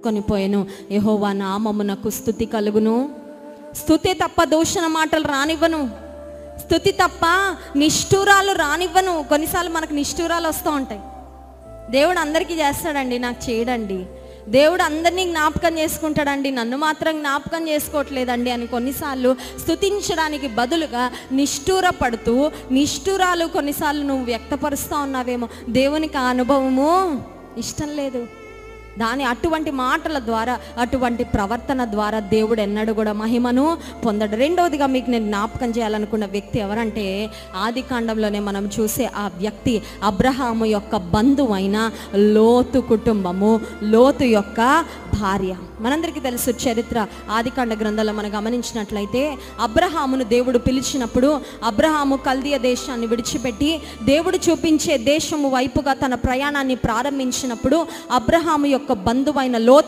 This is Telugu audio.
కొనిపోయాను. యెహోవా నామమునకు స్తుతి కలుగును. స్తుతి తప్ప దూషణ మాటలు రానివ్వను, స్తుతి తప్ప నిష్ఠూరాలు రానివ్వను. కొన్నిసార్లు మనకు నిష్ఠూరాలు వస్తూ ఉంటాయి. దేవుడు అందరికీ చేస్తాడండి, నాకు చేయడండి. దేవుడు అందరినీ జ్ఞాపకం చేసుకుంటాడండి, నన్ను మాత్రం జ్ఞాపకం చేసుకోవట్లేదండి అని కొన్నిసార్లు స్తుతించడానికి బదులుగా నిష్ఠూర పడుతూ నిష్ఠూరాలు కొన్నిసార్లు నువ్వు వ్యక్తపరుస్తూ ఉన్నావేమో. దేవునికి ఆ అనుభవము ఇష్టం లేదు. అటువంటి మాటల ద్వారా, అటువంటి ప్రవర్తన ద్వారా దేవుడు ఎన్నడూ కూడా మహిమను పొందడు. రెండవదిగా మీకు నేను జ్ఞాపకం చేయాలనుకున్న వ్యక్తి ఎవరంటే, ఆది కాండంలోనే మనం చూసే ఆ వ్యక్తి అబ్రహాము యొక్క బంధువైన లోతు కుటుంబము, లోతు యొక్క భార్య. మనందరికీ తెలుసు చరిత్ర. ఆదికాండ గ్రంథంలో మనం గమనించినట్లయితే అబ్రహామును దేవుడు పిలిచినప్పుడు అబ్రహాము కల్దీయ దేశాన్ని విడిచిపెట్టి దేవుడు చూపించే దేశము వైపుగా తన ప్రయాణాన్ని ప్రారంభించినప్పుడు అబ్రహాము యొక్క బంధువైన లోతు